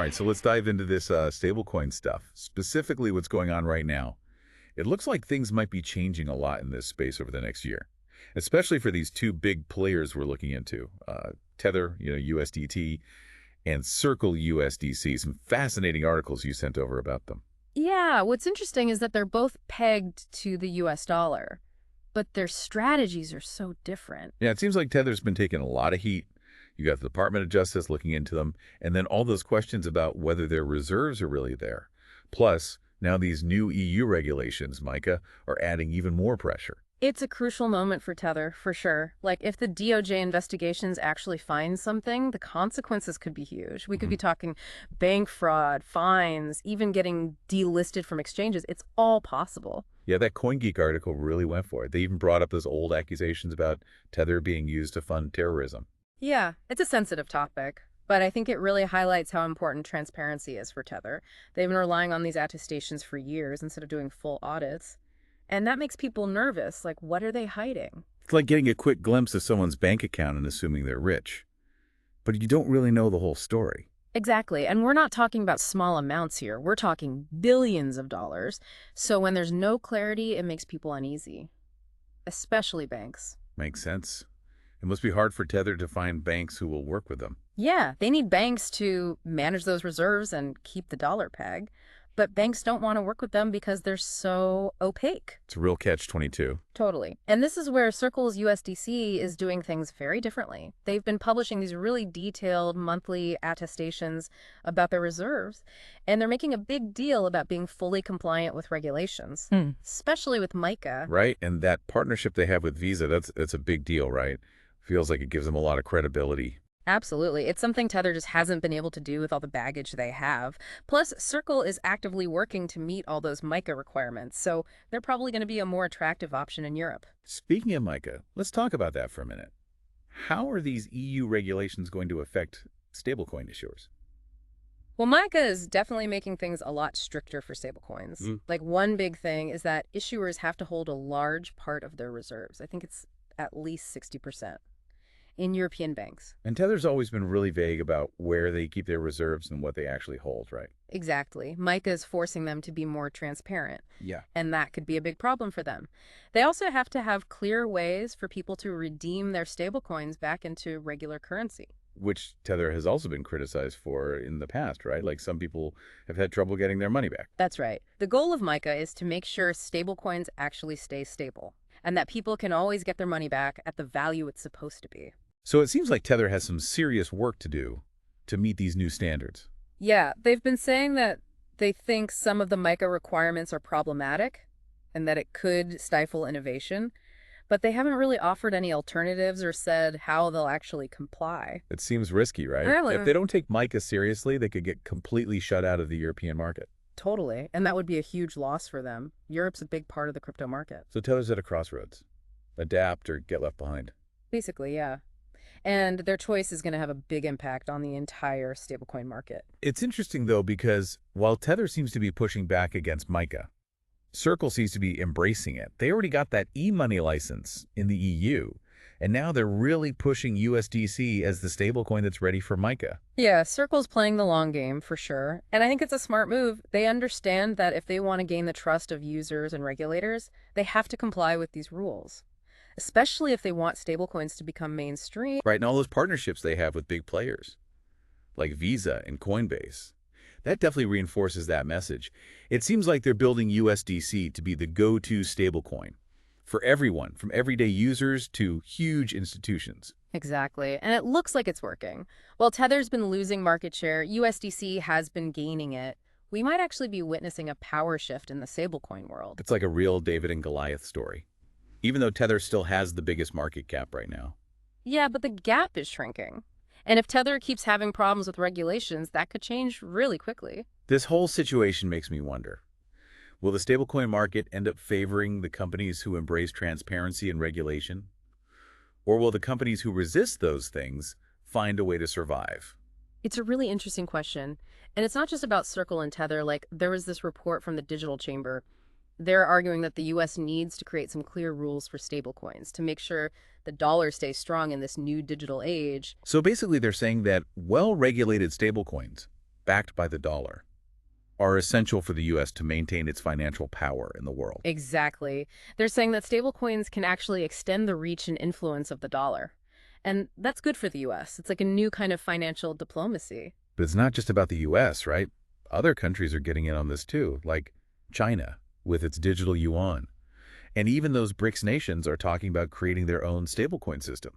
right, so let's dive into this stablecoin stuff, specifically what's going on right now. It looks like things might be changing a lot in this space over the next year, especially for these two big players we're looking into, Tether, USDT, and Circle USDC. Some fascinating articles you sent over about them. Yeah, what's interesting is that they're both pegged to the US dollar, but their strategies are so different. Yeah, it seems like Tether's been taking a lot of heat. You got the Department of Justice looking into them, and then all those questions about whether their reserves are really there. Plus, now these new EU regulations, Micah, are adding even more pressure. It's a crucial moment for Tether, for sure. Like, if the DOJ investigations actually find something, the consequences could be huge. We could be talking bank fraud, fines, even getting delisted from exchanges. It's all possible. Yeah, that CoinGeek article really went for it. They even brought up those old accusations about Tether being used to fund terrorism. Yeah, it's a sensitive topic, but I think it really highlights how important transparency is for Tether. They've been relying on these attestations for years instead of doing full audits. And that makes people nervous. Like, what are they hiding? It's like getting a quick glimpse of someone's bank account and assuming they're rich. But you don't really know the whole story. Exactly. And we're not talking about small amounts here. We're talking billions of dollars. So when there's no clarity, it makes people uneasy, especially banks. Makes sense. It must be hard for Tether to find banks who will work with them. Yeah, they need banks to manage those reserves and keep the dollar peg. But banks don't want to work with them because they're so opaque. It's a real catch-22. Totally. And this is where Circle's USDC is doing things very differently. They've been publishing these really detailed monthly attestations about their reserves, and they're making a big deal about being fully compliant with regulations, especially with MiCA. Right? And that partnership they have with Visa, that's a big deal, right? Feels like it gives them a lot of credibility. Absolutely. It's something Tether just hasn't been able to do with all the baggage they have. Plus, Circle is actively working to meet all those MiCA requirements, so they're probably going to be a more attractive option in Europe. Speaking of MiCA, let's talk about that for a minute. How are these EU regulations going to affect stablecoin issuers? Well, MiCA is definitely making things a lot stricter for stablecoins. Like, one big thing is that issuers have to hold a large part of their reserves. I think it's at least 60%. In European banks. And Tether's always been really vague about where they keep their reserves and what they actually hold, right? Exactly. MiCA is forcing them to be more transparent. Yeah. And that could be a big problem for them. They also have to have clear ways for people to redeem their stablecoins back into regular currency. Which Tether has also been criticized for in the past, right? Like some people have had trouble getting their money back. That's right. The goal of MiCA is to make sure stablecoins actually stay stable and that people can always get their money back at the value it's supposed to be. So it seems like Tether has some serious work to do to meet these new standards. Yeah, they've been saying that they think some of the MiCA requirements are problematic and that it could stifle innovation, but they haven't really offered any alternatives or said how they'll actually comply. It seems risky, right? Really? If they don't take MiCA seriously, they could get completely shut out of the European market. Totally, and that would be a huge loss for them. Europe's a big part of the crypto market. So Tether's at a crossroads. Adapt or get left behind. Basically, yeah. And their choice is going to have a big impact on the entire stablecoin market. It's interesting, though, because while Tether seems to be pushing back against MiCA, Circle seems to be embracing it. They already got that e-money license in the EU, and now they're really pushing USDC as the stablecoin that's ready for MiCA. Yeah, Circle's playing the long game, for sure. And I think it's a smart move. They understand that if they want to gain the trust of users and regulators, they have to comply with these rules, especially if they want stablecoins to become mainstream. Right, and all those partnerships they have with big players, like Visa and Coinbase. That definitely reinforces that message. It seems like they're building USDC to be the go-to stablecoin for everyone, from everyday users to huge institutions. Exactly, and it looks like it's working. While Tether's been losing market share, USDC has been gaining it. We might actually be witnessing a power shift in the stablecoin world. It's like a real David and Goliath story, even though Tether still has the biggest market cap right now. Yeah, but the gap is shrinking. And if Tether keeps having problems with regulations, that could change really quickly. This whole situation makes me wonder, will the stablecoin market end up favoring the companies who embrace transparency and regulation? Or will the companies who resist those things find a way to survive? It's a really interesting question. And it's not just about Circle and Tether. Like, there was this report from the Digital Chamber. They're arguing that the U.S. needs to create some clear rules for stablecoins to make sure the dollar stays strong in this new digital age. So basically they're saying that well-regulated stablecoins backed by the dollar, are essential for the U.S. to maintain its financial power in the world. Exactly. They're saying that stablecoins can actually extend the reach and influence of the dollar. And that's good for the US. It's like a new kind of financial diplomacy. But it's not just about the U.S., right? Other countries are getting in on this too, like China with its digital yuan. And even those BRICs nations are talking about creating their own stablecoin system.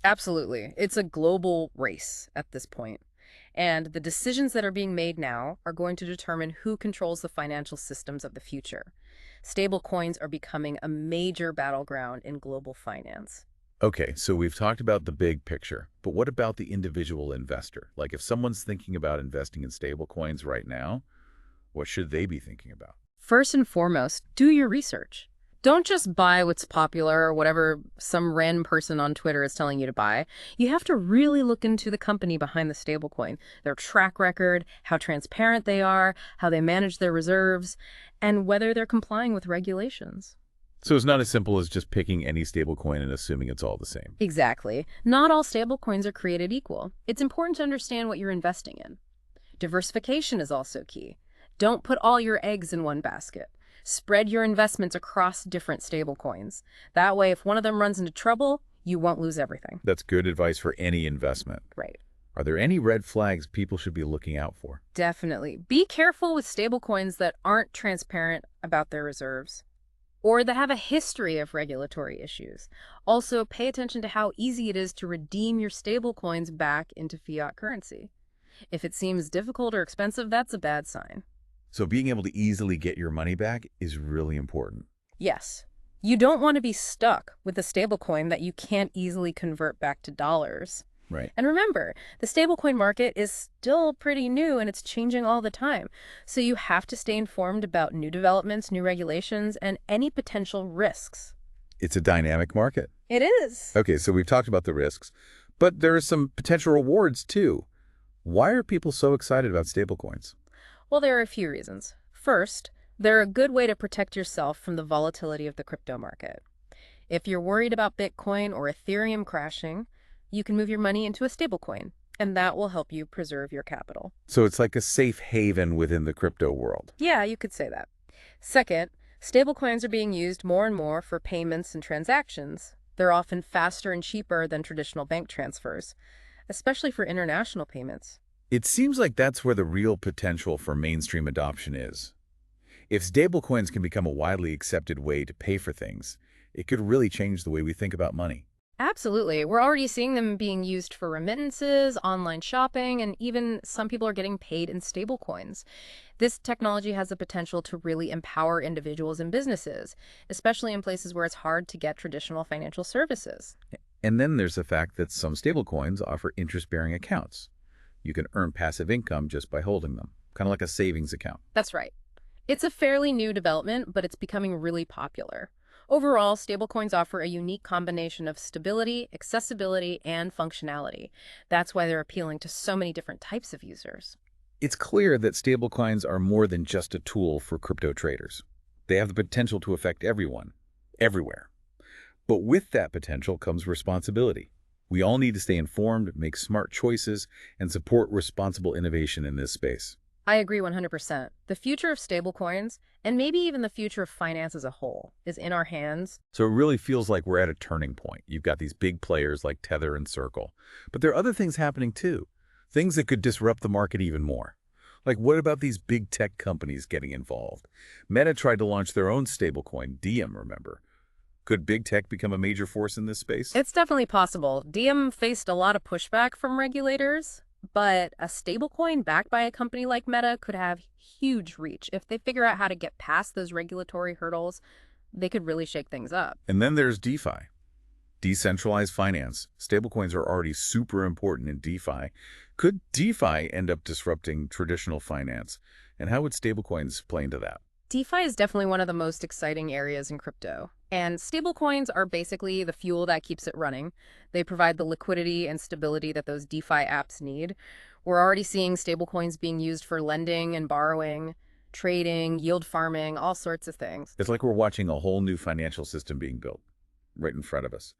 Absolutely. It's a global race at this point. And the decisions that are being made now are going to determine who controls the financial systems of the future. Stablecoins are becoming a major battleground in global finance. Okay, so we've talked about the big picture, but what about the individual investor? Like if someone's thinking about investing in stablecoins right now, what should they be thinking about? First and foremost, do your research. Don't just buy what's popular or whatever some random person on Twitter is telling you to buy. You have to really look into the company behind the stablecoin, their track record, how transparent they are, how they manage their reserves, and whether they're complying with regulations. So it's not as simple as just picking any stablecoin and assuming it's all the same. Exactly. Not all stablecoins are created equal. It's important to understand what you're investing in. Diversification is also key. Don't put all your eggs in one basket. Spread your investments across different stablecoins. That way, if one of them runs into trouble, you won't lose everything. That's good advice for any investment. Right. Are there any red flags people should be looking out for? Definitely. Be careful with stablecoins that aren't transparent about their reserves or that have a history of regulatory issues. Also, pay attention to how easy it is to redeem your stablecoins back into fiat currency. If it seems difficult or expensive, that's a bad sign. So being able to easily get your money back is really important. Yes. You don't want to be stuck with a stablecoin that you can't easily convert back to dollars. Right. And remember, the stablecoin market is still pretty new and it's changing all the time. So you have to stay informed about new developments, new regulations, and any potential risks. It's a dynamic market. It is. Okay, so we've talked about the risks, but there are some potential rewards too. Why are people so excited about stablecoins? Well, there are a few reasons. First, they're a good way to protect yourself from the volatility of the crypto market. If you're worried about Bitcoin or Ethereum crashing, you can move your money into a stablecoin, and that will help you preserve your capital. So it's like a safe haven within the crypto world. Yeah, you could say that. Second, stablecoins are being used more and more for payments and transactions. They're often faster and cheaper than traditional bank transfers, especially for international payments. It seems like that's where the real potential for mainstream adoption is. If stablecoins can become a widely accepted way to pay for things, it could really change the way we think about money. Absolutely. We're already seeing them being used for remittances, online shopping, and even some people are getting paid in stablecoins. This technology has the potential to really empower individuals and businesses, especially in places where it's hard to get traditional financial services. And then there's the fact that some stablecoins offer interest-bearing accounts. You can earn passive income just by holding them, kind of like a savings account. That's right. It's a fairly new development, but it's becoming really popular. Overall, stablecoins offer a unique combination of stability, accessibility, and functionality. That's why they're appealing to so many different types of users. It's clear that stablecoins are more than just a tool for crypto traders. They have the potential to affect everyone, everywhere. But with that potential comes responsibility. We all need to stay informed, make smart choices, and support responsible innovation in this space. I agree 100%. The future of stablecoins, and maybe even the future of finance as a whole, is in our hands. So it really feels like we're at a turning point. You've got these big players like Tether and Circle. But there are other things happening too, things that could disrupt the market even more. Like what about these big tech companies getting involved? Meta tried to launch their own stablecoin, Diem, remember? Could big tech become a major force in this space? It's definitely possible. Diem faced a lot of pushback from regulators, but a stablecoin backed by a company like Meta could have huge reach. If they figure out how to get past those regulatory hurdles, they could really shake things up. And then there's DeFi, decentralized finance. Stablecoins are already super important in DeFi. Could DeFi end up disrupting traditional finance? And how would stablecoins play into that? DeFi is definitely one of the most exciting areas in crypto. And stablecoins are basically the fuel that keeps it running. They provide the liquidity and stability that those DeFi apps need. We're already seeing stablecoins being used for lending and borrowing, trading, yield farming, all sorts of things. It's like we're watching a whole new financial system being built right in front of us.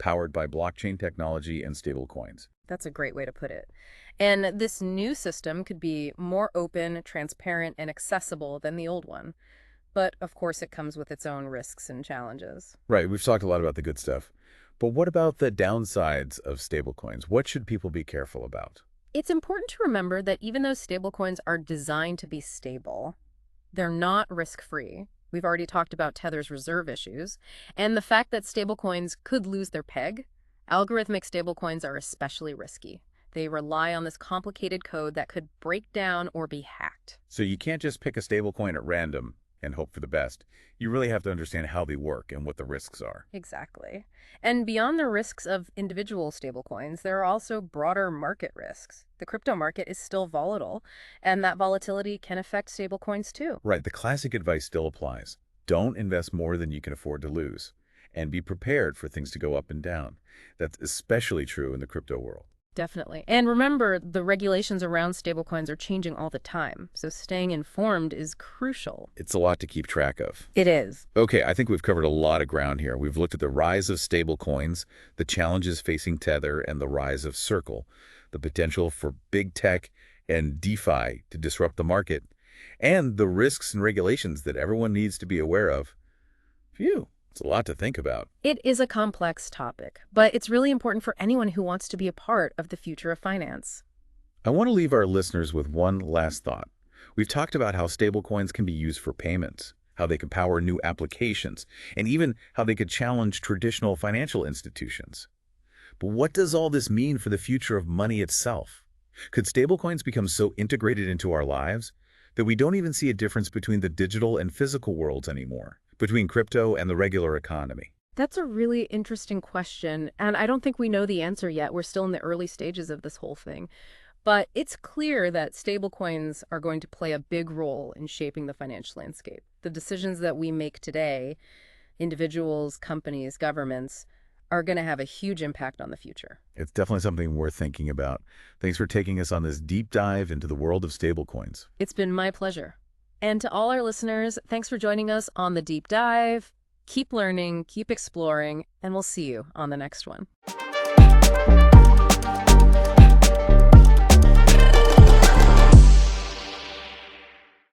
powered by blockchain technology and stablecoins. That's a great way to put it. And this new system could be more open, transparent, and accessible than the old one. But of course, it comes with its own risks and challenges. Right, we've talked a lot about the good stuff. But what about the downsides of stablecoins? What should people be careful about? It's important to remember that even though stablecoins are designed to be stable, they're not risk-free. We've already talked about Tether's reserve issues, and the fact that stablecoins could lose their peg. Algorithmic stablecoins are especially risky. They rely on this complicated code that could break down or be hacked. So you can't just pick a stablecoin at random and hope for the best. You really have to understand how they work and what the risks are. Exactly. And beyond the risks of individual stablecoins, there are also broader market risks. The crypto market is still volatile, and that volatility can affect stablecoins too. Right, the classic advice still applies. Don't invest more than you can afford to lose, and be prepared for things to go up and down. That's especially true in the crypto world. Definitely. And remember, the regulations around stablecoins are changing all the time, so staying informed is crucial. It's a lot to keep track of. It is. Okay, I think we've covered a lot of ground here. We've looked at the rise of stablecoins, the challenges facing Tether, and the rise of Circle, the potential for big tech and DeFi to disrupt the market, and the risks and regulations that everyone needs to be aware of. Phew, it's a lot to think about. It is a complex topic, but it's really important for anyone who wants to be a part of the future of finance. I want to leave our listeners with one last thought. We've talked about how stablecoins can be used for payments, how they can power new applications, and even how they could challenge traditional financial institutions. But what does all this mean for the future of money itself? Could stablecoins become so integrated into our lives that we don't even see a difference between the digital and physical worlds anymore, between crypto and the regular economy? That's a really interesting question, and I don't think we know the answer yet. We're still in the early stages of this whole thing. But it's clear that stablecoins are going to play a big role in shaping the financial landscape. The decisions that we make today, individuals, companies, governments, are going to have a huge impact on the future. It's definitely something worth thinking about. Thanks for taking us on this deep dive into the world of stablecoins. It's been my pleasure. And to all our listeners, thanks for joining us on the deep dive. Keep learning, keep exploring, and we'll see you on the next one.